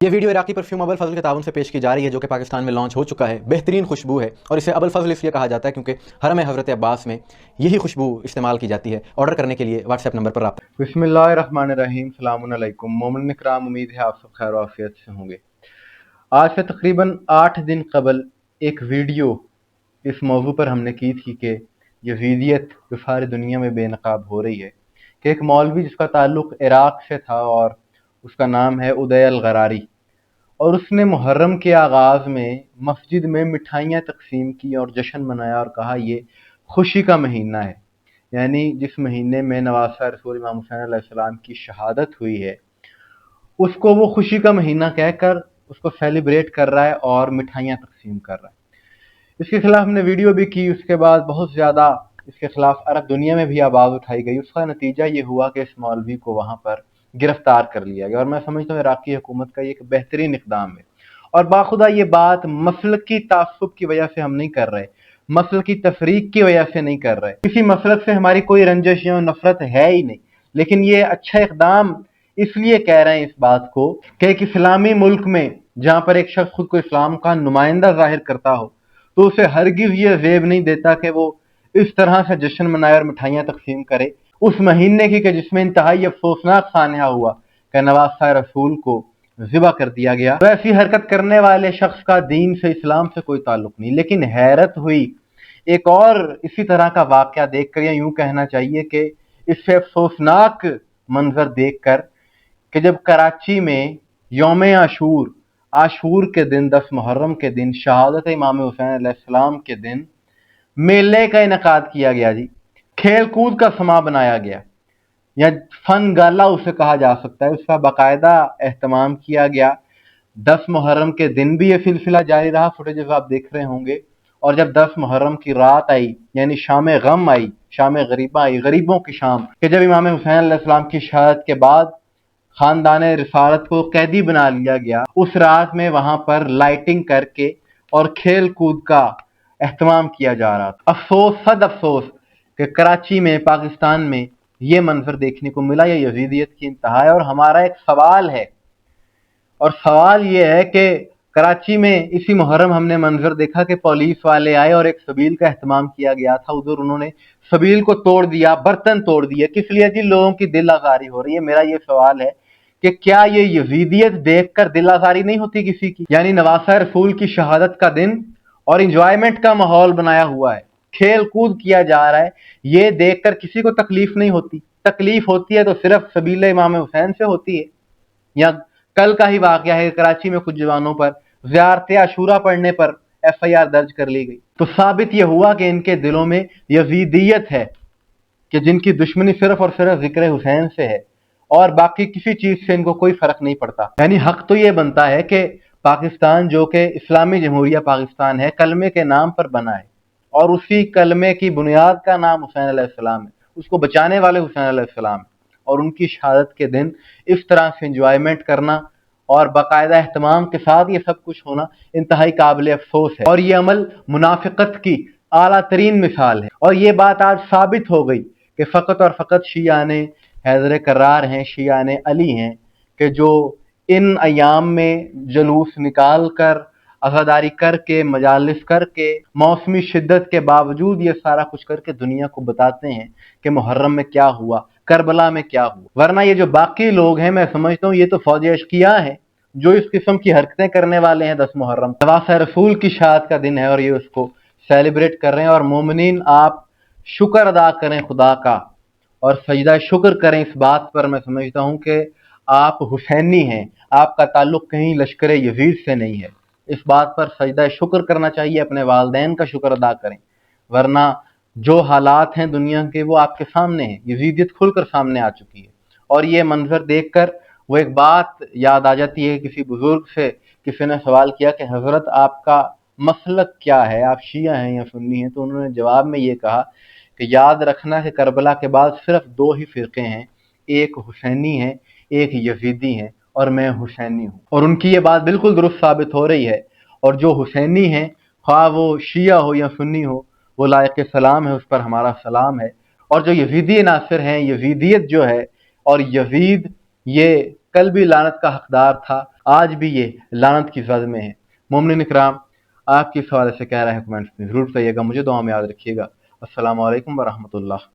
ये video Iraqi perfume Abul फजल के ताउन से पेश की जा रही है, जो कि पाकिस्तान में लॉन्च हो चुका है। बेहतरीन खुशबू है और इसे अबुल फजल इसलिए कहा जाता है क्योंकि हरम हज़रत अब्बास में यही खुशबू इस्तेमाल की जाती है। ऑर्डर करने के लिए व्हाट्सएप नंबर पर रब्ता। बिस्मिल्लाहिर्रहमानिर्रहीम, सलामुन अलैकुम। मोमिन इकराम, उम्मीद है आप सब खैर और आफियत से होंगे। आज से तकरीबन 8 दिन कबल एक वीडियो इस मौजू पर हमने की थी कि यज़ीदियत जो सारी दुनिया में बेनकाब हो रही है, कि एक मौलवी जिसका ताल्लुक़ इराक़ से था और उसका नाम है उदय अल-गरारी, और उसने मुहर्रम के आगाज़ में मस्जिद में मिठाइयाँ तकसीम की और जश्न मनाया और कहा ये खुशी का महीना है। यानी जिस महीने में नवासा रसूल इमाम हुसैन अलैहिस्सलाम की शहादत हुई है, उसको वो खुशी का महीना कहकर उसको सेलिब्रेट कर रहा है और मिठाइयाँ तकसीम कर रहा है। इसके खिलाफ हमने वीडियो भी की। उसके बाद बहुत ज़्यादा इसके खिलाफ अरब दुनिया में भी आवाज़ उठाई गई। उसका नतीजा ये हुआ कि इस मौलवी को वहाँ पर गिरफ्तार कर लिया गया, और मैं समझता हूँ इराक़ी हुकूमत का ये एक बेहतरीन इक़दाम है। और बाखुदा ये बात मसलकी तासुब की वजह से हम नहीं कर रहे, मसल की तफरीक की वजह से नहीं कर रहे। किसी मसलक से हमारी कोई रंजिश या नफरत है ही नहीं, लेकिन ये अच्छा इक़दाम इसलिए कह रहे हैं इस बात को कि एक इस्लामी मुल्क में जहाँ पर एक शख्स खुद को इस्लाम का नुमाइंदा जाहिर करता हो, तो उसे हरगिज़ ये ज़ेब नहीं देता कि वो इस तरह से जश्न मनाए और मिठाइयाँ तकसीम करे उस महीने की कि जिसमें इंतहाई अफसोसनाक सानिया हुआ कि नवासा रसूल को ज़िबा कर दिया गया। तो ऐसी हरकत करने वाले शख्स का दीन से, इस्लाम से कोई ताल्लुक नहीं। लेकिन हैरत हुई एक और इसी तरह का वाक़या देखकर, या यूँ कहना चाहिए कि इससे अफसोसनाक मंजर देखकर, कि जब कराची में यौम आशूर, आशूर के दिन 10 मुहर्रम के दिन, शहादत इमाम हुसैन अलैहिस्सलाम के दिन मेले का इनेकाद किया गया जी। खेल कूद का समा बनाया गया, या फन गाला उसे कहा जा सकता है, उसका बाकायदा एहतमाम किया गया। 10 मुहर्रम के दिन भी ये सिलसिला जारी रहा, फुटेजेस आप देख रहे होंगे। और जब 10 मुहर्रम की रात आई, यानी शाम गम आई, शाम गरीबा आई, गरीबों की शाम, कि जब इमाम हुसैन अलैहिस्सलाम की शहादत के बाद खानदान रिसालत को कैदी बना लिया गया, उस रात में वहां पर लाइटिंग करके और खेल कूद का एहतमाम किया जा रहा था। अफसोस, सद अफसोस कि कराची में, पाकिस्तान में ये मंजर देखने को मिला। ये यजीदियत की इंतहा है। और हमारा एक सवाल है, और सवाल ये है कि कराची में इसी मुहर्रम हमने मंजर देखा कि पुलिस वाले आए और एक सबील का एहतमाम किया गया था। उधर उन्होंने सबील को तोड़ दिया, बर्तन तोड़ दिए। किस लिए जी? लोगों की दिल आजारी हो रही है। मेरा ये सवाल है कि क्या ये यजीदियत देखकर दिल आजारी नहीं होती किसी की? यानी नवासा रसूल की शहादत का दिन और इंजॉयमेंट का माहौल बनाया हुआ है, खेल कूद किया जा रहा है, ये देखकर किसी को तकलीफ नहीं होती? तकलीफ होती है तो सिर्फ सबील इमाम हुसैन से होती है। या कल का ही वाकया है, कराची में कुछ जवानों पर ज़ियारत आशूरा पढ़ने पर FIR दर्ज कर ली गई। तो साबित यह हुआ कि इनके दिलों में यजीदियत है, कि जिनकी दुश्मनी सिर्फ और सिर्फ जिक्र हुसैन से है और बाकी किसी चीज से इनको कोई फर्क नहीं पड़ता। यानी हक तो ये बनता है कि पाकिस्तान, जो कि इस्लामी जमहूरिया पाकिस्तान है, कलमे के नाम पर बना है, और उसी कलमे की बुनियाद का नाम हुसैन अलैहिस्सलाम है, उसको बचाने वाले हुसैन अलैहिस्सलाम है। और उनकी शहादत के दिन इस तरह से इंजॉयमेंट करना और बाकायदा एहतमाम के साथ ये सब कुछ होना इंतहाई काबिल अफसोस है। और ये अमल मुनाफिकत की आला तरीन मिसाल है। और ये बात आज साबित हो गई कि फ़कत और फ़कत शियाने हैदर करार हैं, शियाने अली हैं, कि जो इन अयाम में जुलूस निकाल कर, अज़ादारी करके, मजालिस करके, मौसमी शिद्दत के बावजूद ये सारा कुछ करके दुनिया को बताते हैं कि मुहर्रम में क्या हुआ, करबला में क्या हुआ। वरना ये जो बाकी लोग हैं, मैं समझता हूँ ये तो फौज अशकिया हैं जो इस किस्म की हरकतें करने वाले हैं। 10 मुहर्रम नवासा रसूल की शहादत का दिन है और ये उसको सेलिब्रेट कर रहे हैं। और मोमिनीन, आप शुक्र अदा करें खुदा का और सजदा शुक्र करें इस बात पर। मैं समझता हूँ कि आप हुसैनी हैं, आपका ताल्लुक कहीं लश्कर यजीद से नहीं है। इस बात पर सजदा शुक्र करना चाहिए, अपने वालदैन का शुक्र अदा करें। वरना जो हालात हैं दुनिया के, वो आपके सामने हैं। यजीदियत खुलकर सामने आ चुकी है। और ये मंजर देखकर वो एक बात याद आ जाती है। किसी बुजुर्ग से किसी ने सवाल किया कि हजरत आपका मसलक क्या है, आप शिया हैं या सुन्नी हैं? तो उन्होंने जवाब में ये कहा कि याद रखना कि करबला के बाद सिर्फ 2 ही फ़िरक़े हैं, एक हुसैनी है, एक यजीदी है, और मैं हुसैनी हूँ। और उनकी ये बात बिल्कुल दुरुस्त साबित हो रही है। और जो हुसैनी हैं, ख्वाह वो शिया हो या सुन्नी हो, वो लायक सलाम है, उस पर हमारा सलाम है। और जो यजीदी नासिर हैं, यजीदियत जो है, और यजीद ये कल भी लानत का हकदार था, آج بھی یہ لعنت کی زد میں ہے۔ مومنین اکرام، آپ کی اس حوالے سے کیا رائے ہے کمنٹس میں ضرور بتائیے گا، مجھے دعا میں یاد رکھیے گا۔ السلام علیکم ورحمۃ اللہ۔